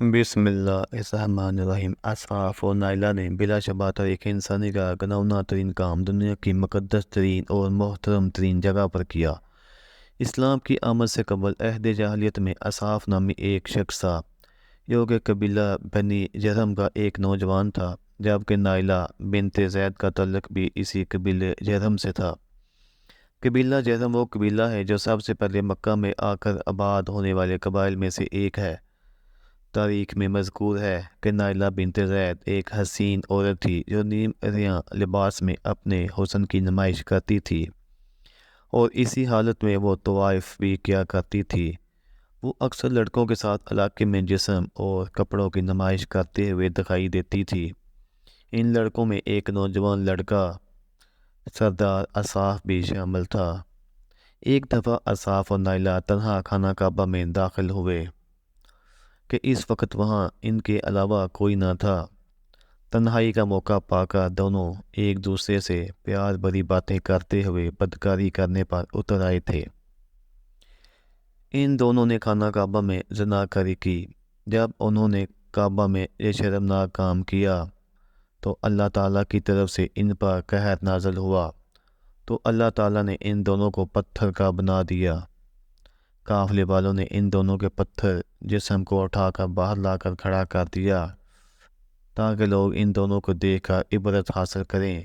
بسم اللہ الرحمن الرحیم۔ اسحاق و نائلہ نے بلا شبہ ایک انسانی کا گناؤنا ترین کام دنیا کی مقدس ترین اور محترم ترین جگہ پر کیا۔ اسلام کی آمد سے قبل عہد جاہلیت میں اسحاق نامی ایک شخص تھا جو کہ قبیلہ بنی جرہم کا ایک نوجوان تھا، جبکہ نائلہ بنت زید کا تعلق بھی اسی قبیلہ جرہم سے تھا۔ قبیلہ جرہم وہ قبیلہ ہے جو سب سے پہلے مکہ میں آ کر آباد ہونے والے قبائل میں سے ایک ہے۔ تاریخ میں مذکور ہے کہ نائلہ بنت زید ایک حسین عورت تھی جو نیم عریاں لباس میں اپنے حسن کی نمائش کرتی تھی، اور اسی حالت میں وہ طواف بھی کیا کرتی تھی۔ وہ اکثر لڑکوں کے ساتھ علاقے میں جسم اور کپڑوں کی نمائش کرتے ہوئے دکھائی دیتی تھی۔ ان لڑکوں میں ایک نوجوان لڑکا سردار اسحاق بھی شامل تھا۔ ایک دفعہ اسحاق اور نائلہ تنہا خانہ کعبہ میں داخل ہوئے کہ اس وقت وہاں ان کے علاوہ کوئی نہ تھا۔ تنہائی کا موقع پا کر دونوں ایک دوسرے سے پیار بھری باتیں کرتے ہوئے بدکاری کرنے پر اتر آئے تھے۔ ان دونوں نے خانہ کعبہ میں زنا کاری کی۔ جب انہوں نے کعبہ میں یہ شرمناک کام کیا تو اللہ تعالیٰ کی طرف سے ان پر قہر نازل ہوا، تو اللہ تعالیٰ نے ان دونوں کو پتھر کا بنا دیا۔ قافلے والوں نے ان دونوں کے پتھر جسم کو اٹھا کر باہر لا کر کھڑا کر دیا تاکہ لوگ ان دونوں کو دیکھ کر عبرت حاصل کریں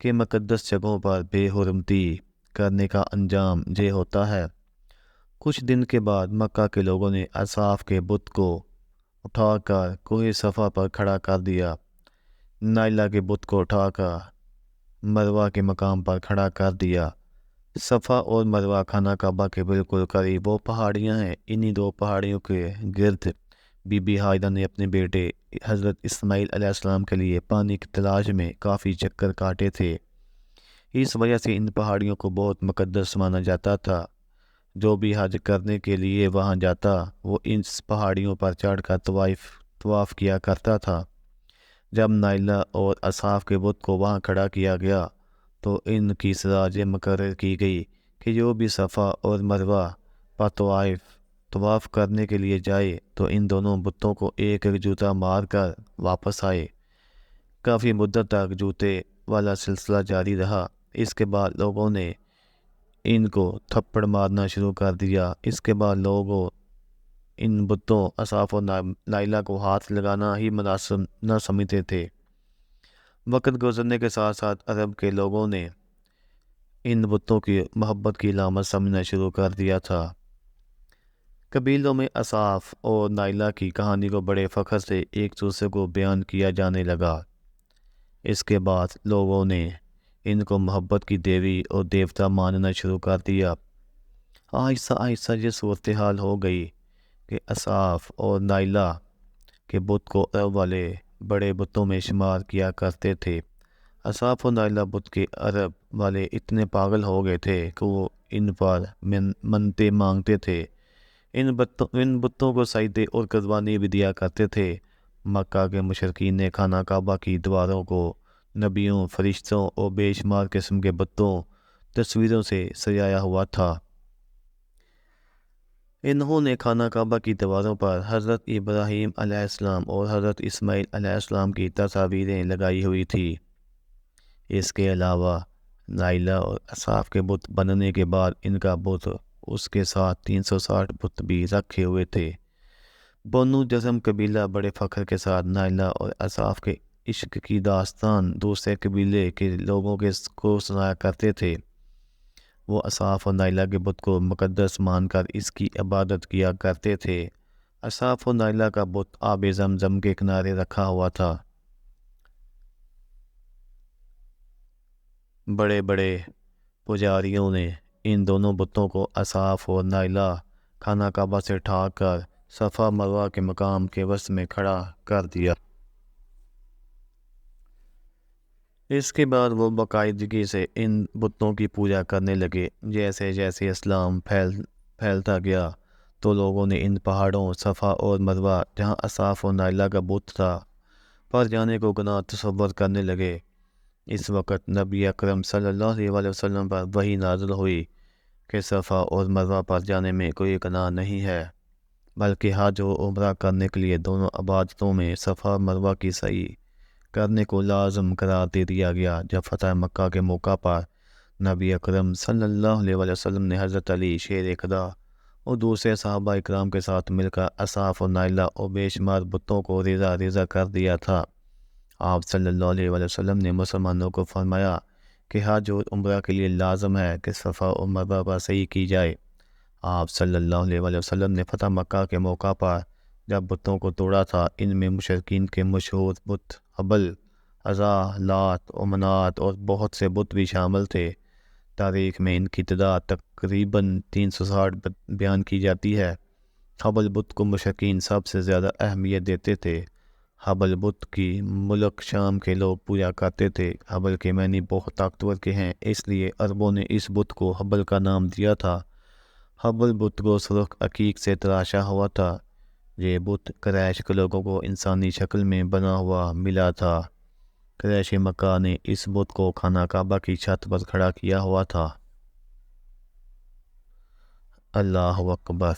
کہ مقدس جگہوں پر بے حرمتی کرنے کا انجام یہ ہوتا ہے۔ کچھ دن کے بعد مکہ کے لوگوں نے اسحاق کے بت کو اٹھا کر کوہ صفا پر کھڑا کر دیا۔ نائلہ کے بت کو اٹھا کر مروہ کے مقام پر کھڑا کر دیا۔ صفا اور مروہ خانہ کعبہ کے بالکل قریب وہ پہاڑیاں ہیں۔ انہی دو پہاڑیوں کے گرد بی بی ہاجرہ نے اپنے بیٹے حضرت اسماعیل علیہ السلام کے لیے پانی کی تلاش میں کافی چکر کاٹے تھے۔ اس وجہ سے ان پہاڑیوں کو بہت مقدس مانا جاتا تھا۔ جو بھی حج کرنے کے لیے وہاں جاتا وہ ان پہاڑیوں پر چڑھ کر طواف کیا کرتا تھا۔ جب نائلہ اور اسحاق کے بت کو وہاں کھڑا کیا گیا تو ان کی سزا یہ مقرر کی گئی کہ جو بھی صفا اور مروہ پر طواف کرنے کے لیے جائے تو ان دونوں بتوں کو ایک ایک جوتا مار کر واپس آئے۔ کافی مدت تک جوتے والا سلسلہ جاری رہا۔ اس کے بعد لوگوں نے ان کو تھپڑ مارنا شروع کر دیا۔ اس کے بعد لوگوں ان بتوں اسحاق اور نائلہ کو ہاتھ لگانا ہی مناسب نہ سمجھتے تھے۔ وقت گزرنے کے ساتھ ساتھ عرب کے لوگوں نے ان بتوں کی محبت کی علامت سمجھنا شروع کر دیا تھا۔ قبیلوں میں اسحاق اور نائلہ کی کہانی کو بڑے فخر سے ایک دوسرے کو بیان کیا جانے لگا۔ اس کے بعد لوگوں نے ان کو محبت کی دیوی اور دیوتا ماننا شروع کر دیا۔ آہستہ آہستہ یہ صورتحال ہو گئی کہ اسحاق اور نائلہ کے بت کو عرب والے بڑے بتوں میں شمار کیا کرتے تھے۔ اسحاق و نائلہ بت کے عرب والے اتنے پاگل ہو گئے تھے کہ وہ ان پر منتیں مانگتے تھے۔ ان بتوں کو سجدے اور قربانی بھی دیا کرتے تھے۔ مکہ کے مشرکین نے خانہ کعبہ کی دیواروں کو نبیوں، فرشتوں اور بے شمار قسم کے بتوں تصویروں سے سجایا ہوا تھا۔ انہوں نے خانہ کعبہ کی دیواروں پر حضرت ابراہیم علیہ السلام اور حضرت اسماعیل علیہ السلام کی تصاویریں لگائی ہوئی تھی۔ اس کے علاوہ نائلہ اور اسحاق کے بت بننے کے بعد ان کا بت اس کے ساتھ 360 بت بھی رکھے ہوئے تھے۔ بنو جرہم قبیلہ بڑے فخر کے ساتھ نائلہ اور اسحاق کے عشق کی داستان دوسرے قبیلے کے لوگوں کو سنایا کرتے تھے۔ وہ اسحاق اور نائلہ کے بت کو مقدس مان کر اس کی عبادت کیا کرتے تھے۔ اسحاق اور نائلہ کا بت آب زمزم کے کنارے رکھا ہوا تھا۔ بڑے بڑے پجاریوں نے ان دونوں بتوں کو اسحاق اور نائلہ خانہ کعبہ سے اٹھا کر صفا مروہ کے مقام کے وسط میں کھڑا کر دیا۔ اس کے بعد وہ باقاعدگی سے ان بتوں کی پوجا کرنے لگے۔ جیسے جیسے اسلام پھیلتا گیا تو لوگوں نے ان پہاڑوں صفا اور مروہ جہاں اسحاق اور نائلہ کا بت تھا پر جانے کو گناہ تصور کرنے لگے۔ اس وقت نبی اکرم صلی اللہ علیہ وسلم پر وحی نازل ہوئی کہ صفا اور مروہ پر جانے میں کوئی گناہ نہیں ہے۔ بلکہ حج و عمرہ کرنے کے لیے دونوں عبادتوں میں صفا اور مروہ کی سعی کرنے کو لازم قرار دے دیا گیا۔ جب فتح مکہ کے موقع پر نبی اکرم صلی اللہ علیہ وسلم نے حضرت علی شیر خدا اور دوسرے صحابہ اکرام کے ساتھ مل کر اصحاف اور نائلہ اور بے شمار بتوں کو ریزہ ریزہ کر دیا تھا، آپ صلی اللہ علیہ وسلم نے مسلمانوں کو فرمایا کہ حج اور عمرہ کے لیے لازم ہے کہ صفا اور مروہ پر سعی کی جائے۔ آپ صلی اللہ علیہ وسلم نے فتح مکہ کے موقع پر جب بتوں کو توڑا تھا، ان میں مشرکین کے مشہور بت حبل، عزا، لات و منات اور بہت سے بت بھی شامل تھے۔ تاریخ میں ان کی تعداد تقریباً 360 بیان کی جاتی ہے۔ حبل بت کو مشرکین سب سے زیادہ اہمیت دیتے تھے۔ حبل بت کی ملک شام کے لوگ پوجا کرتے تھے۔ حبل کے معنی بہت طاقتور کے ہیں، اس لیے عربوں نے اس بت کو حبل کا نام دیا تھا۔ حبل بت کو سرخ عقیق سے تراشا ہوا تھا۔ یہ بت قریش کے لوگوں کو انسانی شکل میں بنا ہوا ملا تھا۔ قریش مکہ نے اس بت کو خانہ کعبہ کی چھت پر کھڑا کیا ہوا تھا۔ اللہ اکبر۔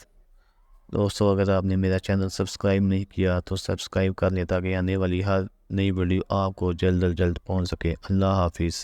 دوستو، اگر آپ نے میرا چینل سبسکرائب نہیں کیا تو سبسکرائب کر لیں تاکہ آنے والی ہر نئی ویڈیو آپ کو جلد از جلد پہنچ سکے۔ اللہ حافظ۔